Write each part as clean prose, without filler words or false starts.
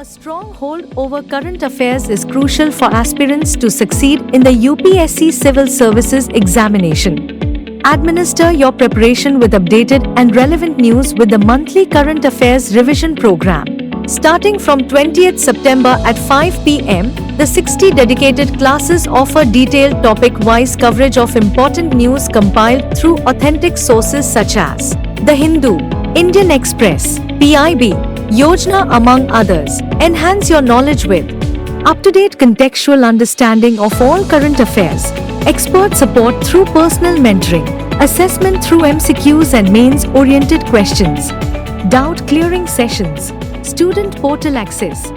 A strong hold over current affairs is crucial for aspirants to succeed in the UPSC Civil Services examination. Administer your preparation with updated and relevant news with the monthly Current Affairs Revision Program. Starting from 20th September at 5 p.m., the 60 dedicated classes offer detailed topic-wise coverage of important news compiled through authentic sources such as The Hindu, Indian Express, PIB, Yojana among others. Enhance your knowledge with up-to-date contextual understanding of all current affairs, expert support through personal mentoring, assessment through MCQs and mains-oriented questions, doubt-clearing sessions, student portal access.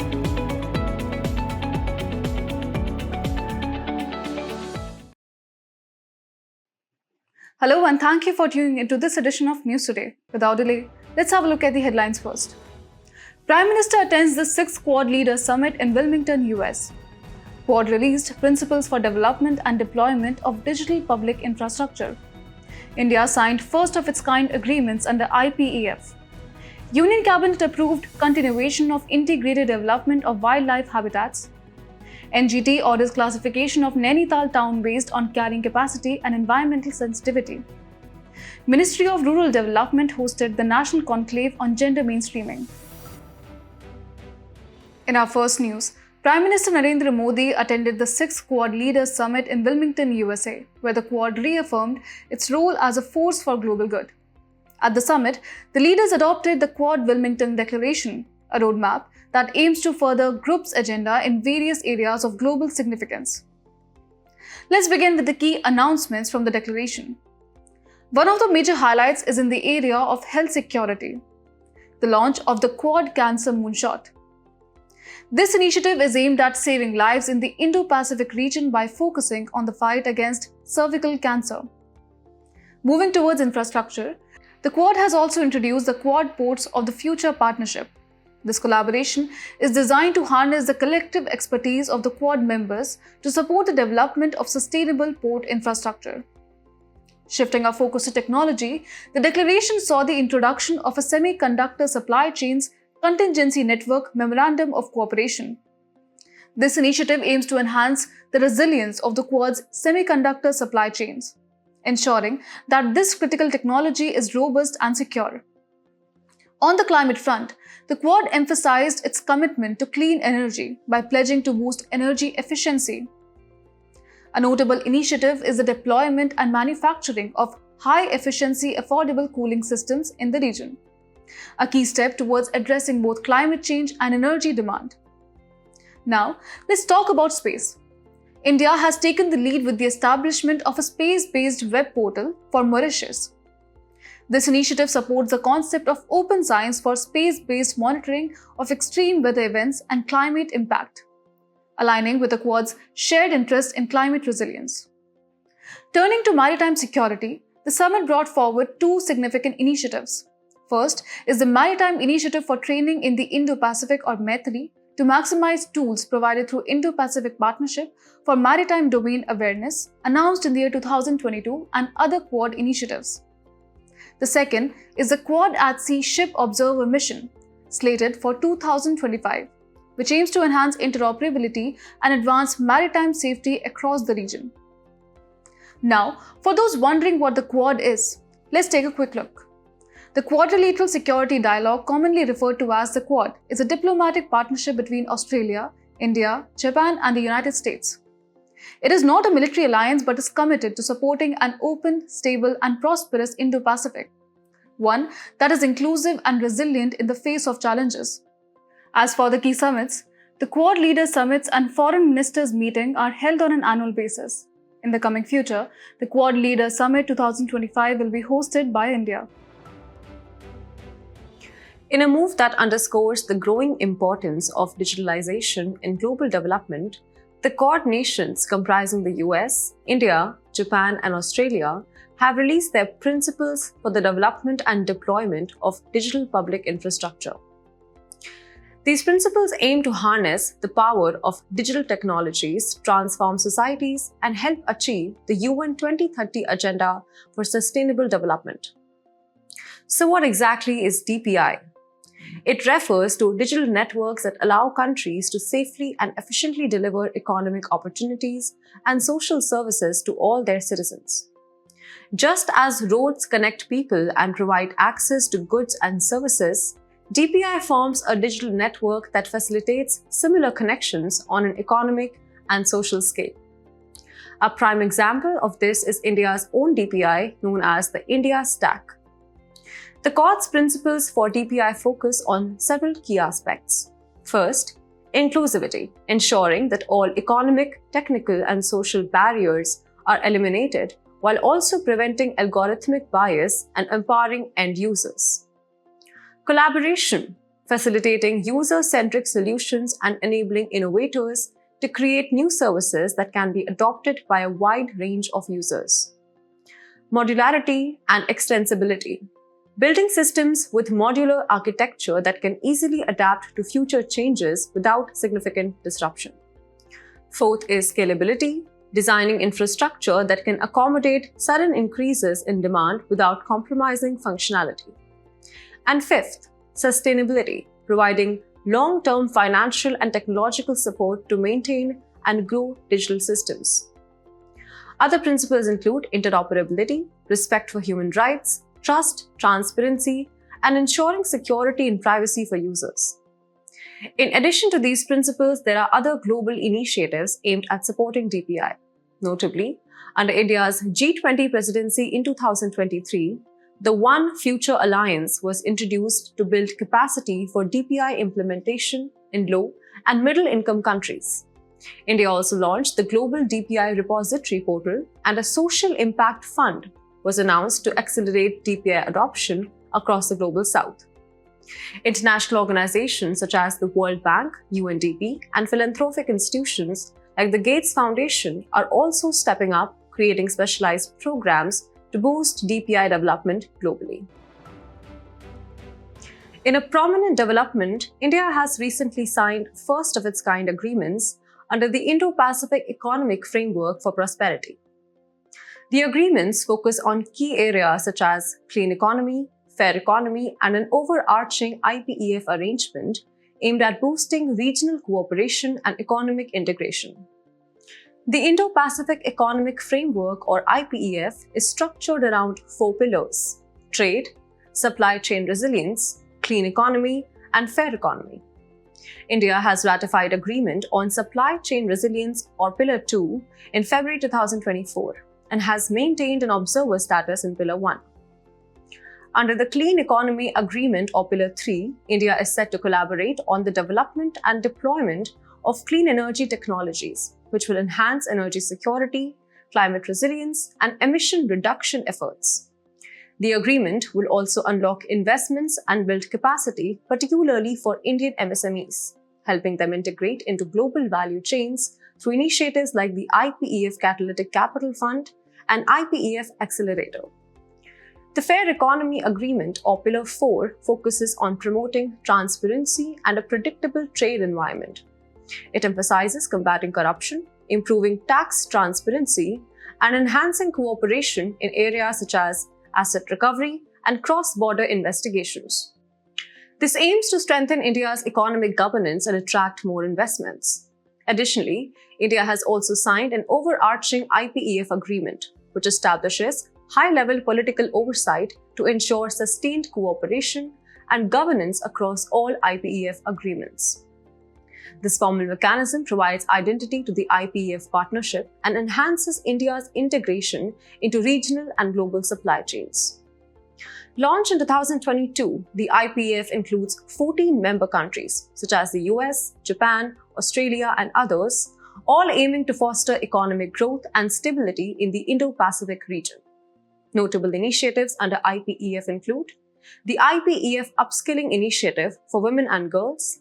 Hello and thank you for tuning into this edition of News Today. Without delay, let's have a look at the headlines first. Prime Minister attends the 6th Quad Leaders Summit in Wilmington, US. Quad released Principles for Development and Deployment of Digital Public Infrastructure. India signed first-of-its-kind agreements under IPEF. Union Cabinet approved continuation of integrated development of wildlife habitats. NGT orders classification of Nainital town based on carrying capacity and environmental sensitivity. Ministry of Rural Development hosted the National Conclave on Gender Mainstreaming. In our first news, Prime Minister Narendra Modi attended the 6th Quad Leaders Summit in Wilmington, USA, where the Quad reaffirmed its role as a force for global good. At the summit, the leaders adopted the Quad Wilmington Declaration, a roadmap that aims to further group's agenda in various areas of global significance. Let's begin with the key announcements from the declaration. One of the major highlights is in the area of health security, the launch of the Quad Cancer Moonshot. This initiative is aimed at saving lives in the Indo-Pacific region by focusing on the fight against cervical cancer. Moving towards infrastructure, the Quad has also introduced the Quad Ports of the Future Partnership. This collaboration is designed to harness the collective expertise of the Quad members to support the development of sustainable port infrastructure. Shifting our focus to technology, the declaration saw the introduction of a semiconductor supply chains Contingency Network Memorandum of Cooperation. This initiative aims to enhance the resilience of the Quad's semiconductor supply chains, ensuring that this critical technology is robust and secure. On the climate front, the Quad emphasized its commitment to clean energy by pledging to boost energy efficiency. A notable initiative is the deployment and manufacturing of high-efficiency affordable cooling systems in the region, a key step towards addressing both climate change and energy demand. Now, let's talk about space. India has taken the lead with the establishment of a space-based web portal for Mauritius. This initiative supports the concept of open science for space-based monitoring of extreme weather events and climate impact, aligning with the Quad's shared interest in climate resilience. Turning to maritime security, the summit brought forward two significant initiatives. First is the Maritime Initiative for Training in the Indo-Pacific or METRI to maximize tools provided through Indo-Pacific Partnership for Maritime Domain Awareness, announced in the year 2022, and other Quad initiatives. The second is the Quad at Sea Ship Observer Mission, slated for 2025, which aims to enhance interoperability and advance maritime safety across the region. Now, for those wondering what the Quad is, let's take a quick look. The Quadrilateral Security Dialogue, commonly referred to as the Quad, is a diplomatic partnership between Australia, India, Japan, and the United States. It is not a military alliance but is committed to supporting an open, stable, and prosperous Indo-Pacific, one that is inclusive and resilient in the face of challenges. As for the key summits, the Quad Leaders Summits and Foreign Ministers Meeting are held on an annual basis. In the coming future, the Quad Leaders Summit 2025 will be hosted by India. In a move that underscores the growing importance of digitalization in global development, the Quad nations comprising the US, India, Japan, and Australia have released their Principles for the Development and Deployment of Digital Public Infrastructure. These principles aim to harness the power of digital technologies, transform societies, and help achieve the UN 2030 Agenda for Sustainable Development. So what exactly is DPI? It refers to digital networks that allow countries to safely and efficiently deliver economic opportunities and social services to all their citizens. Just as roads connect people and provide access to goods and services, DPI forms a digital network that facilitates similar connections on an economic and social scale. A prime example of this is India's own DPI, known as the India Stack. The Court's principles for DPI focus on several key aspects. First, inclusivity, ensuring that all economic, technical, and social barriers are eliminated while also preventing algorithmic bias and empowering end users. Collaboration, facilitating user-centric solutions and enabling innovators to create new services that can be adopted by a wide range of users. Modularity and extensibility, building systems with modular architecture that can easily adapt to future changes without significant disruption. Fourth is scalability, designing infrastructure that can accommodate sudden increases in demand without compromising functionality. And fifth, sustainability, providing long-term financial and technological support to maintain and grow digital systems. Other principles include interoperability, respect for human rights, trust, transparency, and ensuring security and privacy for users. In addition to these principles, there are other global initiatives aimed at supporting DPI. Notably, under India's G20 presidency in 2023, the One Future Alliance was introduced to build capacity for DPI implementation in low and middle-income countries. India also launched the Global DPI Repository Portal, and a Social Impact Fund was announced to accelerate DPI adoption across the Global South. International organizations such as the World Bank, UNDP, and philanthropic institutions like the Gates Foundation are also stepping up, creating specialized programs to boost DPI development globally. In a prominent development, India has recently signed first-of-its-kind agreements under the Indo-Pacific Economic Framework for Prosperity. The agreements focus on key areas such as clean economy, fair economy, and an overarching IPEF arrangement aimed at boosting regional cooperation and economic integration. The Indo-Pacific Economic Framework, or IPEF, is structured around 4 pillars: trade, supply chain resilience, clean economy, and fair economy. India has ratified agreement on supply chain resilience, or Pillar 2, in February 2024 and has maintained an observer status in Pillar 1. Under the Clean Economy Agreement, or Pillar 3, India is set to collaborate on the development and deployment of clean energy technologies, which will enhance energy security, climate resilience, and emission reduction efforts. The agreement will also unlock investments and build capacity, particularly for Indian MSMEs, helping them integrate into global value chains through initiatives like the IPEF Catalytic Capital Fund and IPEF Accelerator. The Fair Economy Agreement, or Pillar 4, focuses on promoting transparency and a predictable trade environment. It emphasizes combating corruption, improving tax transparency, and enhancing cooperation in areas such as asset recovery and cross-border investigations. This aims to strengthen India's economic governance and attract more investments. Additionally, India has also signed an overarching IPEF agreement, which establishes high-level political oversight to ensure sustained cooperation and governance across all IPEF agreements. This formal mechanism provides identity to the IPEF partnership and enhances India's integration into regional and global supply chains. Launched in 2022, the IPEF includes 14 member countries such as the US, Japan, Australia, and others, all aiming to foster economic growth and stability in the Indo-Pacific region. Notable initiatives under IPEF include the IPEF Upskilling Initiative for Women and Girls.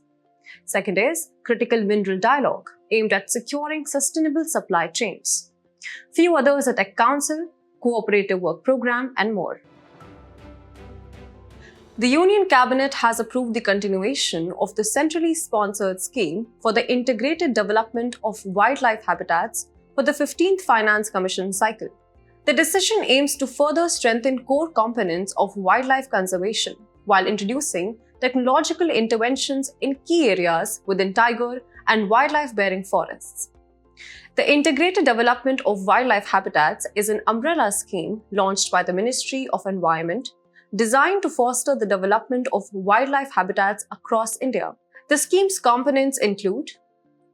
Second is Critical Mineral Dialogue, aimed at securing sustainable supply chains. Few others are Tech Council, Cooperative Work Program, and more. The Union Cabinet has approved the continuation of the centrally sponsored scheme for the integrated development of wildlife habitats for the 15th Finance Commission cycle. The decision aims to further strengthen core components of wildlife conservation while introducing technological interventions in key areas within tiger and wildlife-bearing forests. The Integrated Development of Wildlife Habitats is an umbrella scheme launched by the Ministry of Environment, designed to foster the development of wildlife habitats across India. The scheme's components include: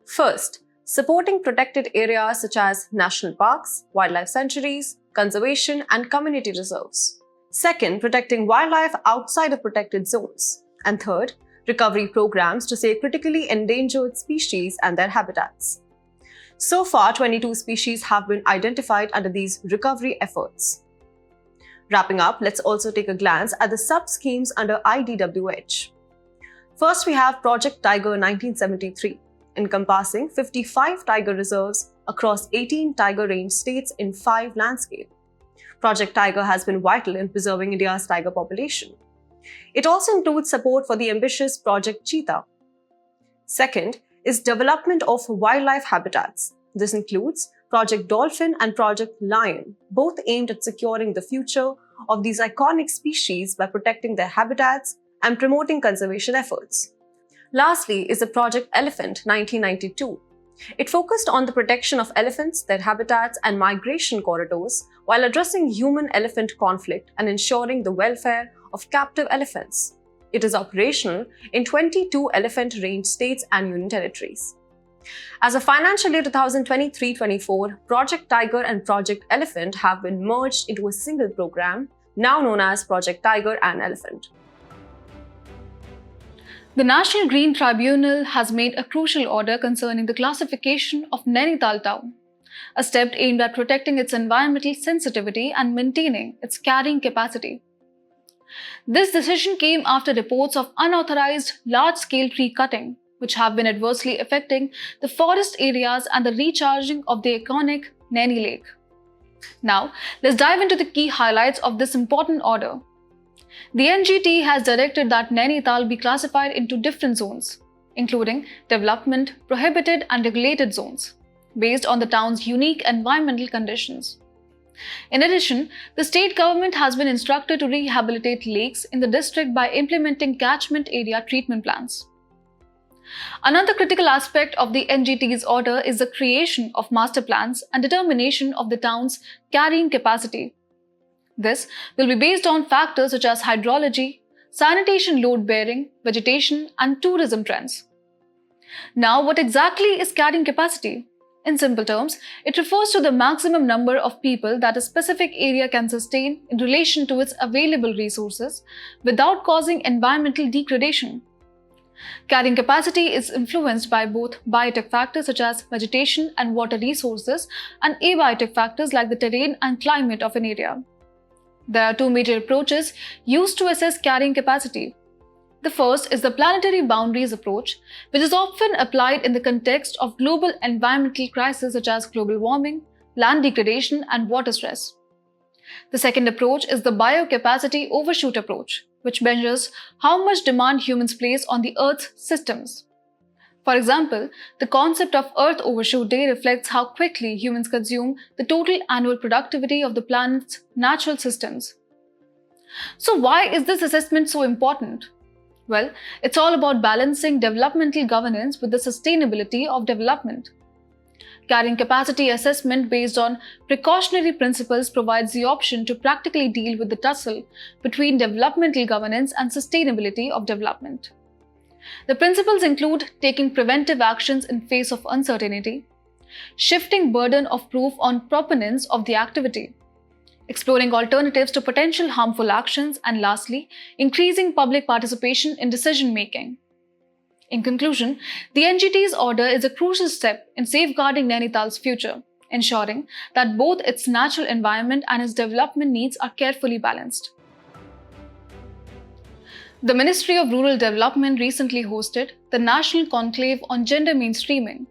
first, supporting protected areas such as national parks, wildlife sanctuaries, conservation and community reserves. Second, protecting wildlife outside of protected zones. And third, recovery programs to save critically endangered species and their habitats. So far, 22 species have been identified under these recovery efforts. Wrapping up, let's also take a glance at the sub-schemes under IDWH. First, we have Project Tiger 1973, encompassing 55 tiger reserves across 18 tiger range states in 5 landscapes. Project Tiger has been vital in preserving India's tiger population. It also includes support for the ambitious Project Cheetah. Second is development of wildlife habitats. This includes Project Dolphin and Project Lion, both aimed at securing the future of these iconic species by protecting their habitats and promoting conservation efforts. Lastly is the Project Elephant 1992. It focused on the protection of elephants, their habitats and migration corridors while addressing human-elephant conflict and ensuring the welfare of captive elephants. It is operational in 22 elephant range states and union territories. As of financial year 2023-24, Project Tiger and Project Elephant have been merged into a single program, now known as Project Tiger and Elephant. The National Green Tribunal has made a crucial order concerning the classification of Nainital town, a step aimed at protecting its environmental sensitivity and maintaining its carrying capacity. This decision came after reports of unauthorized large-scale tree cutting, which have been adversely affecting the forest areas and the recharging of the iconic Naini Lake. Now, let's dive into the key highlights of this important order. The NGT has directed that Nainital be classified into different zones, including development, prohibited and regulated zones, based on the town's unique environmental conditions. In addition, the state government has been instructed to rehabilitate lakes in the district by implementing catchment area treatment plans. Another critical aspect of the NGT's order is the creation of master plans and determination of the town's carrying capacity. This will be based on factors such as hydrology, sanitation load bearing, vegetation, and tourism trends. Now, what exactly is carrying capacity? In simple terms, it refers to the maximum number of people that a specific area can sustain in relation to its available resources without causing environmental degradation. Carrying capacity is influenced by both biotic factors such as vegetation and water resources and abiotic factors like the terrain and climate of an area. There are two major approaches used to assess carrying capacity. The first is the planetary boundaries approach, which is often applied in the context of global environmental crises such as global warming, land degradation, and water stress. The second approach is the biocapacity overshoot approach, which measures how much demand humans place on the Earth's systems. For example, the concept of Earth Overshoot Day reflects how quickly humans consume the total annual productivity of the planet's natural systems. So why is this assessment so important? Well, it's all about balancing developmental governance with the sustainability of development. Carrying capacity assessment based on precautionary principles provides the option to practically deal with the tussle between developmental governance and sustainability of development. The principles include taking preventive actions in face of uncertainty, shifting burden of proof on proponents of the activity, exploring alternatives to potential harmful actions, and lastly, increasing public participation in decision-making. In conclusion, the NGT's order is a crucial step in safeguarding Nainital's future, ensuring that both its natural environment and its development needs are carefully balanced. The Ministry of Rural Development recently hosted the National Conclave on Gender Mainstreaming,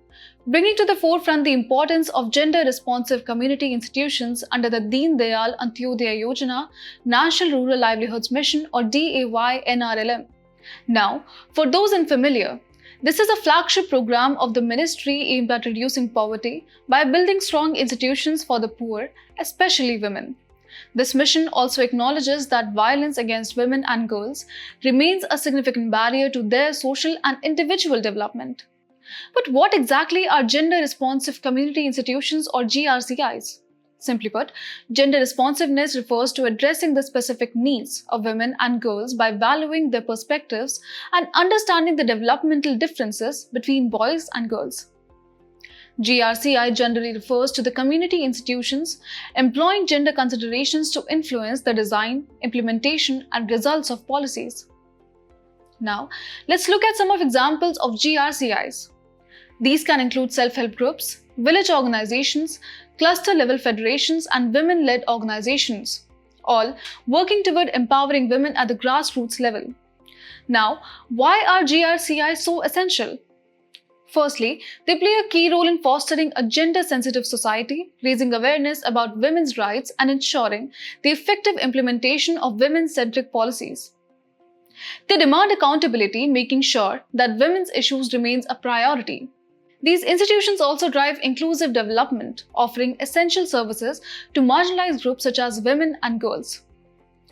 bringing to the forefront the importance of gender-responsive community institutions under the Deen Dayal Antyodaya Yojana National Rural Livelihoods Mission or DAY-NRLM. Now, for those unfamiliar, this is a flagship program of the ministry aimed at reducing poverty by building strong institutions for the poor, especially women, This mission also acknowledges that violence against women and girls remains a significant barrier to their social and individual development. But what exactly are gender responsive community institutions or GRCIs? Simply put, gender responsiveness refers to addressing the specific needs of women and girls by valuing their perspectives and understanding the developmental differences between boys and girls. GRCI generally refers to the community institutions employing gender considerations to influence the design, implementation, and results of policies. Now, let's look at some of examples of GRCIs. These can include self-help groups, village organizations, cluster-level federations, and women-led organizations, all working toward empowering women at the grassroots level. Now, why are GRCIs so essential? Firstly, they play a key role in fostering a gender-sensitive society, raising awareness about women's rights, and ensuring the effective implementation of women-centric policies. They demand accountability, making sure that women's issues remain a priority. These institutions also drive inclusive development, offering essential services to marginalized groups such as women and girls.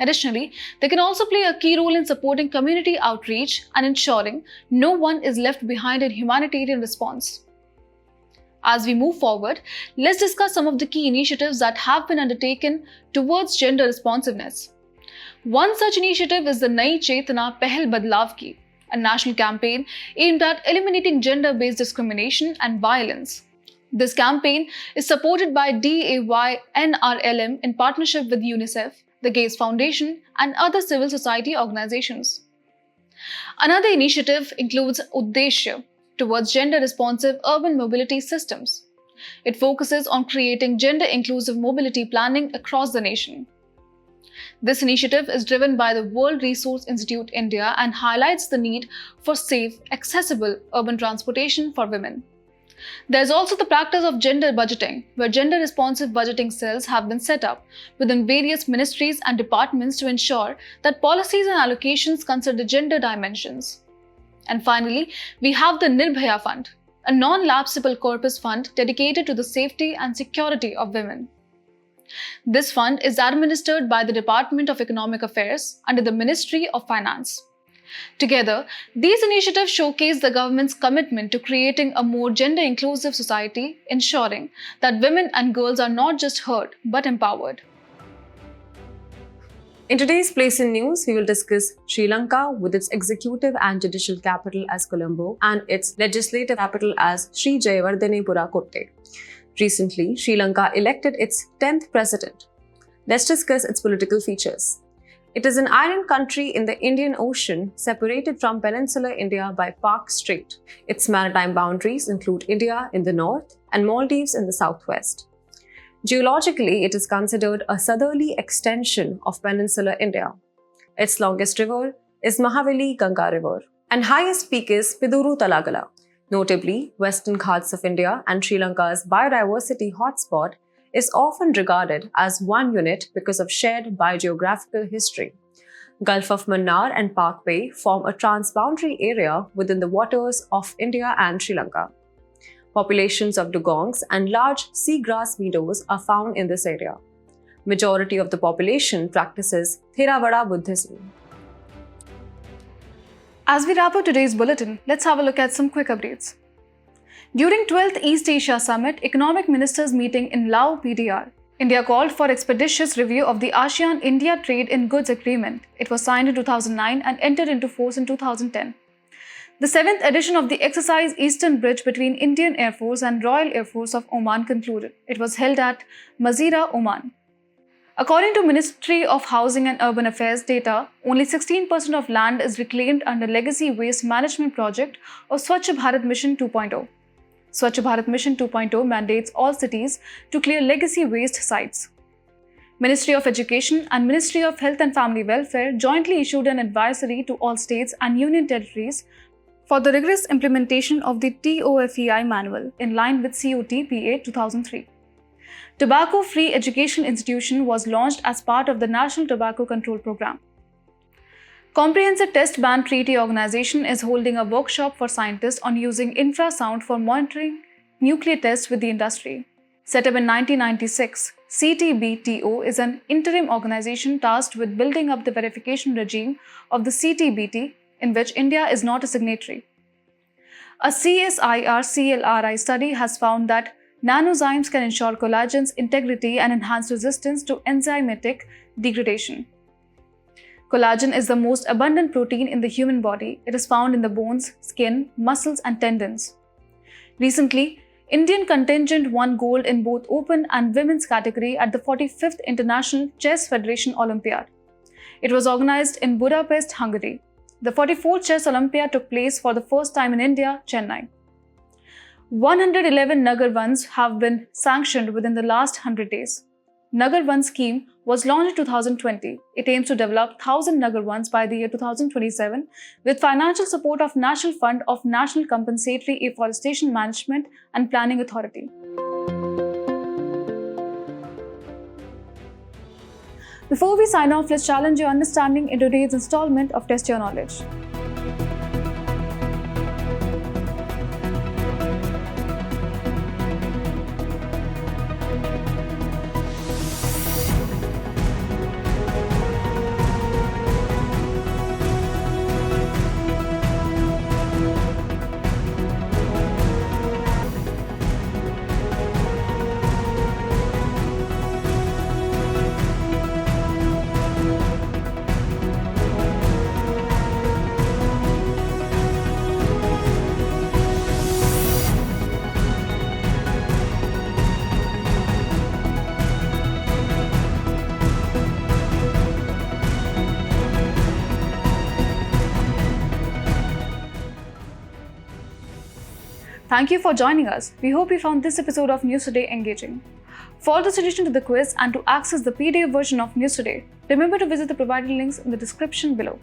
Additionally, they can also play a key role in supporting community outreach and ensuring no one is left behind in humanitarian response. As we move forward, let's discuss some of the key initiatives that have been undertaken towards gender responsiveness. One such initiative is the Nai Chetana Pehal Badlav Ki, a national campaign aimed at eliminating gender-based discrimination and violence. This campaign is supported by DAY-NRLM in partnership with UNICEF, the Gates Foundation, and other civil society organizations. Another initiative includes Uddeshya towards gender-responsive urban mobility systems. It focuses on creating gender-inclusive mobility planning across the nation. This initiative is driven by the World Resource Institute India and highlights the need for safe, accessible urban transportation for women. There is also the practice of gender budgeting, where gender-responsive budgeting cells have been set up within various ministries and departments to ensure that policies and allocations consider gender dimensions. And finally, we have the Nirbhaya Fund, a non-lapsable corpus fund dedicated to the safety and security of women. This fund is administered by the Department of Economic Affairs under the Ministry of Finance. Together, these initiatives showcase the government's commitment to creating a more gender-inclusive society, ensuring that women and girls are not just heard but empowered. In today's Place in News, we will discuss Sri Lanka with its executive and judicial capital as Colombo and its legislative capital as Sri Jayawardhanepura Kotte. Recently, Sri Lanka elected its 10th president. Let's discuss its political features. It is an island country in the Indian Ocean, separated from peninsular India by Park Strait. Its maritime boundaries include India in the north and Maldives in the southwest. Geologically, it is considered a southerly extension of peninsular India. Its longest river is Mahaveli Ganga River, and highest peak is Piduru Talagala. Notably, Western Ghats of India and Sri Lanka's biodiversity hotspot is often regarded as one unit because of shared biogeographical history. Gulf of Mannar and Park Bay form a transboundary area within the waters of India and Sri Lanka. Populations of dugongs and large seagrass meadows are found in this area. Majority of the population practices Theravada Buddhism. As we wrap up today's bulletin, let's have a look at some quick updates. During 12th East Asia Summit Economic Ministers meeting in Lao PDR, India called for expeditious review of the ASEAN-India Trade in Goods Agreement. It was signed in 2009 and entered into force in 2010. The 7th edition of the exercise Eastern Bridge between Indian Air Force and Royal Air Force of Oman concluded. It was held at Mazira, Oman. According to Ministry of Housing and Urban Affairs data, only 16% of land is reclaimed under Legacy Waste Management Project or Swachh Bharat Mission 2.0. Swachh Bharat Mission 2.0 mandates all cities to clear legacy waste sites. Ministry of Education and Ministry of Health and Family Welfare jointly issued an advisory to all states and union territories for the rigorous implementation of the TOFEI manual in line with COT-PA 2003. Tobacco-Free Education Institution was launched as part of the National Tobacco Control Program. Comprehensive Test Ban Treaty Organization is holding a workshop for scientists on using infrasound for monitoring nuclear tests with the industry. Set up in 1996, CTBTO is an interim organization tasked with building up the verification regime of the CTBT, in which India is not a signatory. A CSIR-CLRI study has found that nanozymes can ensure collagen's integrity and enhance resistance to enzymatic degradation. Collagen is the most abundant protein in the human body. It is found in the bones, skin, muscles, and tendons. Recently, Indian contingent won gold in both open and women's category at the 45th International Chess Federation Olympiad. It was organized in Budapest, Hungary. The 44th Chess Olympiad took place for the first time in India, Chennai. 111 Nagar Vans have been sanctioned within the last 100 days. Nagar Van scheme was launched in 2020. It aims to develop 1,000 Nagar Vans by the year 2027 with financial support of National Fund of National Compensatory Afforestation Management and Planning Authority. Before we sign off, let's challenge your understanding in today's installment of Test Your Knowledge. Thank you for joining us. We hope you found this episode of News Today engaging. For the solution to the quiz and to access the PDF version of News Today, remember to visit the provided links in the description below.